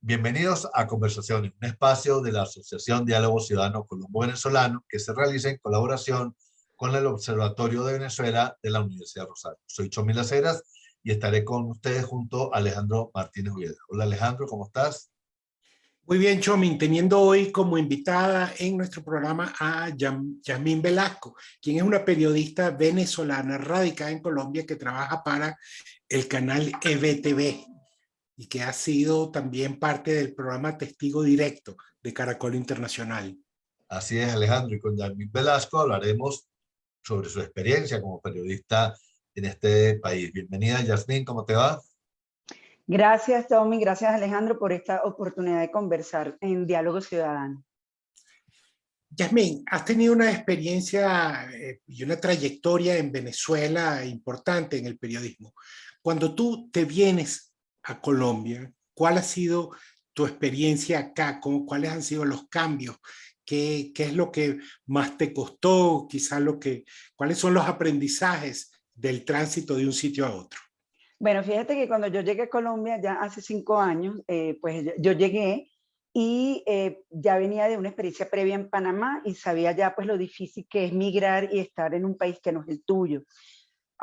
Bienvenidos a Conversaciones, un espacio de la Asociación Diálogo Ciudadano Colombo-Venezolano que se realiza en colaboración con el Observatorio de Venezuela de la Universidad Rosario. Soy Chomil Aceras y estaré con ustedes junto a Alejandro Martínez Urieta. Hola Alejandro, ¿cómo estás? Muy bien, Chomin, teniendo hoy como invitada en nuestro programa a Yasmín Velasco, quien es una periodista venezolana radicada en Colombia que trabaja para el canal EVTV y que ha sido también parte del programa Testigo Directo de Caracol Internacional. Así es, Alejandro, y con Yasmín Velasco hablaremos sobre su experiencia como periodista en este país. Bienvenida, Yasmín, ¿cómo te va? Gracias, Tommy, gracias, Alejandro, por esta oportunidad de conversar en Diálogo Ciudadano. Yasmín, has tenido una experiencia y una trayectoria en Venezuela importante en el periodismo. Cuando tú te vienes a Colombia, ¿cuál ha sido tu experiencia acá? ¿Cuáles han sido los cambios? ¿Qué es lo que más te costó? ¿Cuáles son los aprendizajes del tránsito de un sitio a otro? Bueno, fíjate que cuando yo llegué a Colombia ya hace 5 años, pues yo llegué y ya venía de una experiencia previa en Panamá y sabía ya pues lo difícil que es migrar y estar en un país que no es el tuyo.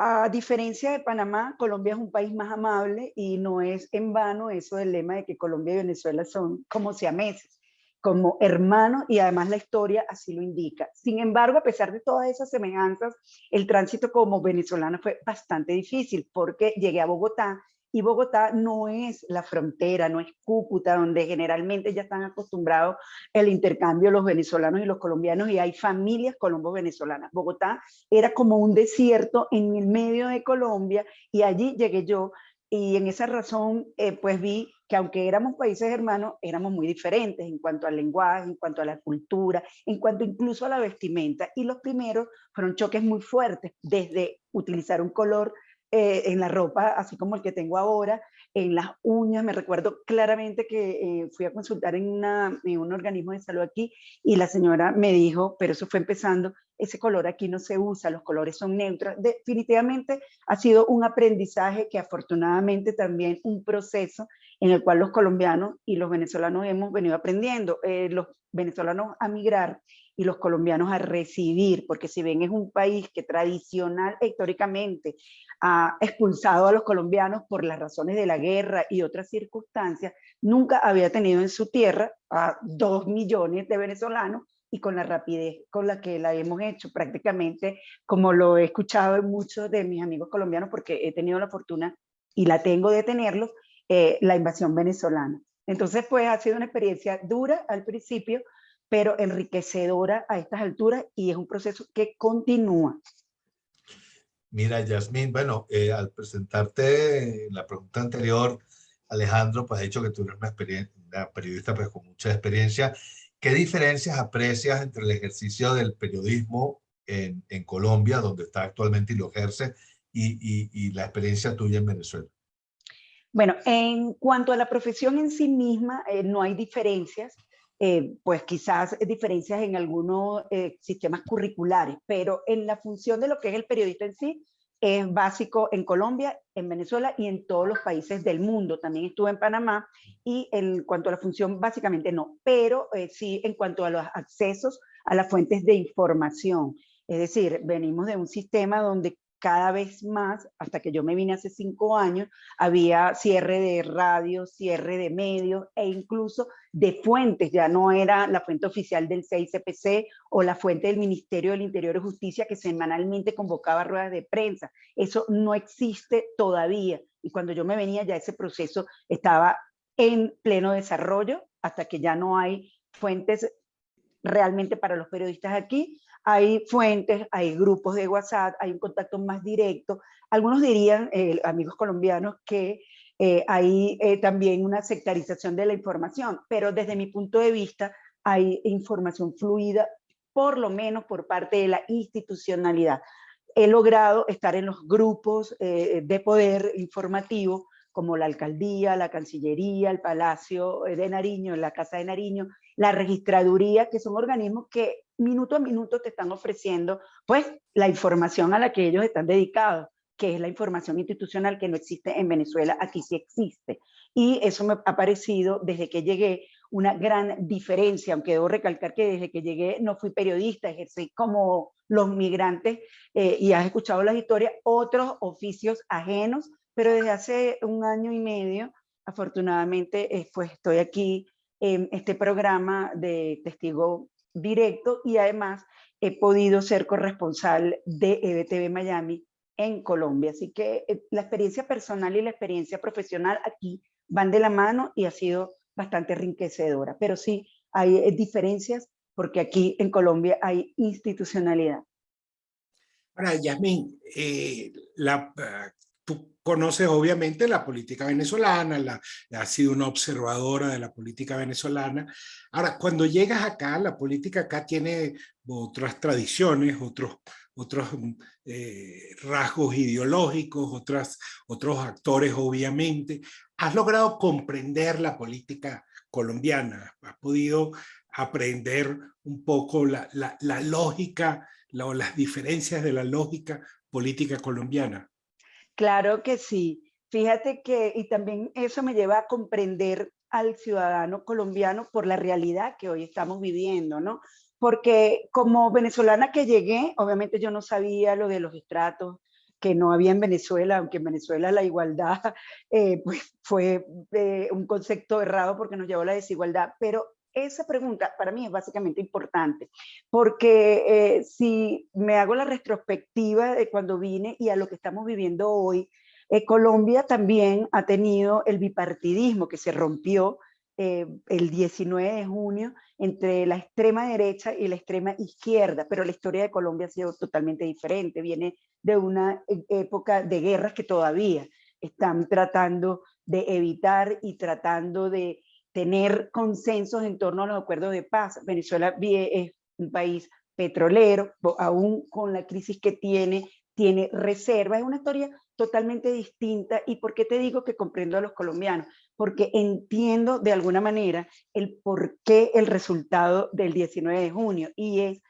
A diferencia de Panamá, Colombia es un país más amable y no es en vano eso del lema de que Colombia y Venezuela son como siameses, como hermanos, y además la historia así lo indica. Sin embargo, a pesar de todas esas semejanzas, el tránsito como venezolano fue bastante difícil porque llegué a Bogotá y Bogotá no es la frontera, no es Cúcuta, donde generalmente ya están acostumbrados el intercambio los venezolanos y los colombianos y hay familias colombo-venezolanas. Bogotá era como un desierto en el medio de Colombia y allí llegué yo y en esa razón pues vi que aunque éramos países hermanos, éramos muy diferentes en cuanto al lenguaje, en cuanto a la cultura, en cuanto incluso a la vestimenta. Y los primeros fueron choques muy fuertes, desde utilizar un color en la ropa, así como el que tengo ahora, en las uñas. Me recuerdo claramente que fui a consultar en un organismo de salud aquí y la señora me dijo, pero eso fue empezando, ese color aquí no se usa, los colores son neutros. Definitivamente ha sido un aprendizaje que afortunadamente también un proceso en el cual los colombianos y los venezolanos hemos venido aprendiendo. Los venezolanos a migrar y los colombianos a recibir, porque si bien es un país que tradicional e históricamente ha expulsado a los colombianos por las razones de la guerra y otras circunstancias, nunca había tenido en su tierra a 2 millones de venezolanos y con la rapidez con la que la hemos hecho, prácticamente como lo he escuchado en muchos de mis amigos colombianos, porque he tenido la fortuna y la tengo de tenerlos, la invasión venezolana. Entonces, pues ha sido una experiencia dura al principio, pero enriquecedora a estas alturas y es un proceso que continúa. Mira, Yasmín, bueno, al presentarte en la pregunta anterior, Alejandro, pues ha dicho que tú eres una periodista pues, con mucha experiencia. ¿Qué diferencias aprecias entre el ejercicio del periodismo en Colombia, donde está actualmente y lo ejerce, y la experiencia tuya en Venezuela? Bueno, en cuanto a la profesión en sí misma, no hay diferencias, pues quizás diferencias en algunos sistemas curriculares, pero en la función de lo que es el periodista en sí, es básico en Colombia, en Venezuela y en todos los países del mundo. También estuve en Panamá y en cuanto a la función, básicamente no, pero sí en cuanto a los accesos a las fuentes de información. Es decir, venimos de un sistema donde cada vez más, hasta que yo me vine hace 5 años, había cierre de radio, cierre de medios e incluso de fuentes. Ya no era la fuente oficial del CICPC o la fuente del Ministerio del Interior y Justicia que semanalmente convocaba ruedas de prensa. Eso no existe todavía. Y cuando yo me venía ya ese proceso estaba en pleno desarrollo hasta que ya no hay fuentes realmente para los periodistas aquí. Hay fuentes, hay grupos de WhatsApp, hay un contacto más directo. Algunos dirían, amigos colombianos, que hay también una sectarización de la información, pero desde mi punto de vista hay información fluida, por lo menos por parte de la institucionalidad. He logrado estar en los grupos de poder informativo, como la alcaldía, la Cancillería, el Palacio de Nariño, la Casa de Nariño, la registraduría, que son organismos que minuto a minuto te están ofreciendo pues la información a la que ellos están dedicados, que es la información institucional que no existe en Venezuela, aquí sí existe. Y eso me ha parecido, desde que llegué, una gran diferencia, aunque debo recalcar que desde que llegué no fui periodista, ejercí como los migrantes, y has escuchado las historias, otros oficios ajenos, pero desde hace un año y medio, afortunadamente, pues estoy aquí en este programa de testigo directo y además he podido ser corresponsal de EBTV Miami en Colombia. Así que la experiencia personal y la experiencia profesional aquí van de la mano y ha sido bastante enriquecedora. Pero sí, hay diferencias porque aquí en Colombia hay institucionalidad. Ahora, Yasmín, tú conoces obviamente la política venezolana, has sido una observadora de la política venezolana. Ahora, cuando llegas acá, la política acá tiene otras tradiciones, otros rasgos ideológicos, otros actores, obviamente. ¿Has logrado comprender la política colombiana? ¿Has podido aprender un poco la lógica, las diferencias de la lógica política colombiana? Claro que sí. Fíjate que, y también eso me lleva a comprender al ciudadano colombiano por la realidad que hoy estamos viviendo, ¿no? Porque como venezolana que llegué, obviamente yo no sabía lo de los estratos que no había en Venezuela, aunque en Venezuela la igualdad pues fue un concepto errado porque nos llevó a la desigualdad, pero esa pregunta para mí es básicamente importante, porque si me hago la retrospectiva de cuando vine y a lo que estamos viviendo hoy, Colombia también ha tenido el bipartidismo que se rompió el 19 de junio entre la extrema derecha y la extrema izquierda, pero la historia de Colombia ha sido totalmente diferente, viene de una época de guerras que todavía están tratando de evitar y tratando de tener consensos en torno a los acuerdos de paz. Venezuela es un país petrolero, aún con la crisis que tiene reservas, es una historia totalmente distinta. ¿Y por qué te digo que comprendo a los colombianos? Porque entiendo de alguna manera el por qué el resultado del 19 de junio, y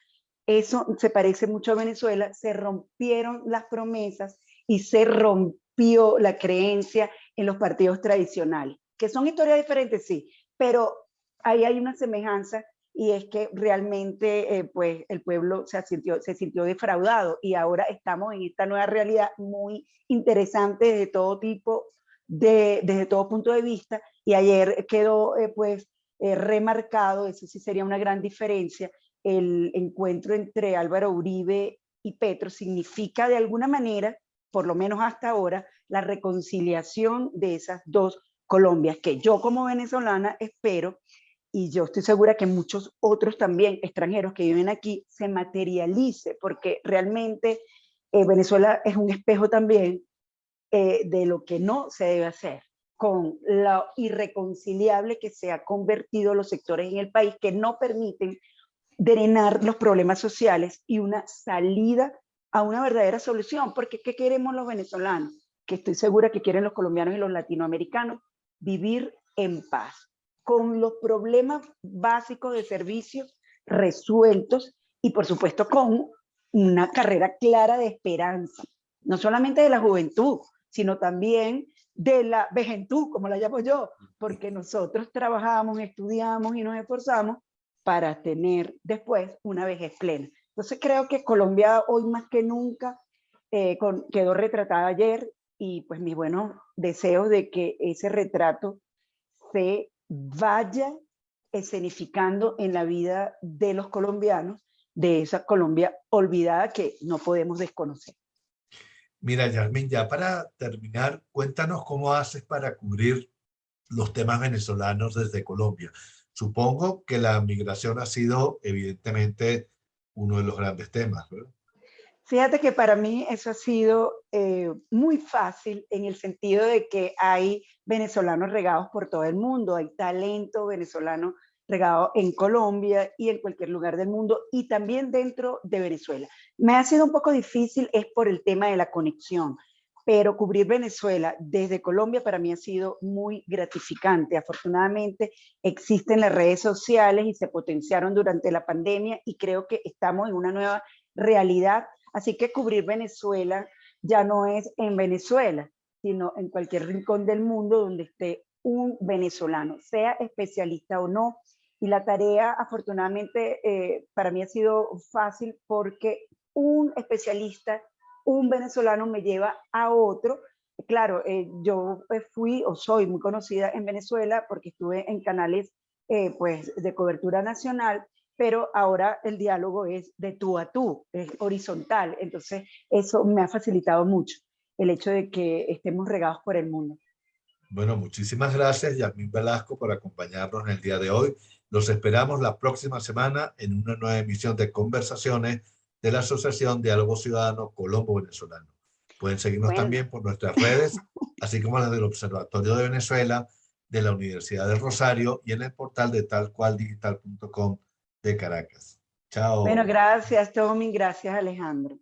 eso se parece mucho a Venezuela, se rompieron las promesas y se rompió la creencia en los partidos tradicionales, que son historias diferentes, sí, pero ahí hay una semejanza y es que realmente pues el pueblo se sintió defraudado y ahora estamos en esta nueva realidad muy interesante desde todo tipo, desde todo punto de vista, y ayer quedó remarcado, eso sí sería una gran diferencia, el encuentro entre Álvaro Uribe y Petro significa de alguna manera, por lo menos hasta ahora, la reconciliación de esas dos Colombias, que yo como venezolana espero, y yo estoy segura que muchos otros también extranjeros que viven aquí, se materialice, porque realmente Venezuela es un espejo también de lo que no se debe hacer, con lo irreconciliable que se ha convertido los sectores en el país que no permiten drenar los problemas sociales y una salida a una verdadera solución. Porque ¿qué queremos los venezolanos? Que estoy segura que quieren los colombianos y los latinoamericanos, vivir en paz, con los problemas básicos de servicios resueltos y por supuesto con una carrera clara de esperanza, no solamente de la juventud, sino también de la vejentud, como la llamo yo, porque nosotros trabajamos, estudiamos y nos esforzamos para tener después una vejez plena. Entonces creo que Colombia hoy más que nunca quedó retratada ayer, y pues mis buenos deseos de que ese retrato se vaya escenificando en la vida de los colombianos, de esa Colombia olvidada que no podemos desconocer. Mira, Yasmín, ya para terminar, cuéntanos cómo haces para cubrir los temas venezolanos desde Colombia. Supongo que la migración ha sido evidentemente uno de los grandes temas, ¿verdad? Fíjate que para mí eso ha sido muy fácil en el sentido de que hay venezolanos regados por todo el mundo, hay talento venezolano regado en Colombia y en cualquier lugar del mundo y también dentro de Venezuela. Me ha sido un poco difícil es por el tema de la conexión, pero cubrir Venezuela desde Colombia para mí ha sido muy gratificante. Afortunadamente existen las redes sociales y se potenciaron durante la pandemia y creo que estamos en una nueva realidad. Así que cubrir Venezuela ya no es en Venezuela, sino en cualquier rincón del mundo donde esté un venezolano, sea especialista o no. Y la tarea, afortunadamente, para mí ha sido fácil porque un especialista, un venezolano me lleva a otro. Claro, yo fui o soy muy conocida en Venezuela porque estuve en canales pues, de cobertura nacional, pero ahora el diálogo es de tú a tú, es horizontal. Entonces, eso me ha facilitado mucho, el hecho de que estemos regados por el mundo. Bueno, muchísimas gracias, Yasmín Velasco, por acompañarnos en el día de hoy. Los esperamos la próxima semana en una nueva emisión de Conversaciones de la Asociación Diálogo Ciudadano Colombo-Venezolano. Pueden seguirnos Bueno, también por nuestras redes, así como las del Observatorio de Venezuela, de la Universidad del Rosario y en el portal de talcualdigital.com de Caracas. bueno, Chao. gracias, Tommy, gracias, Alejandro.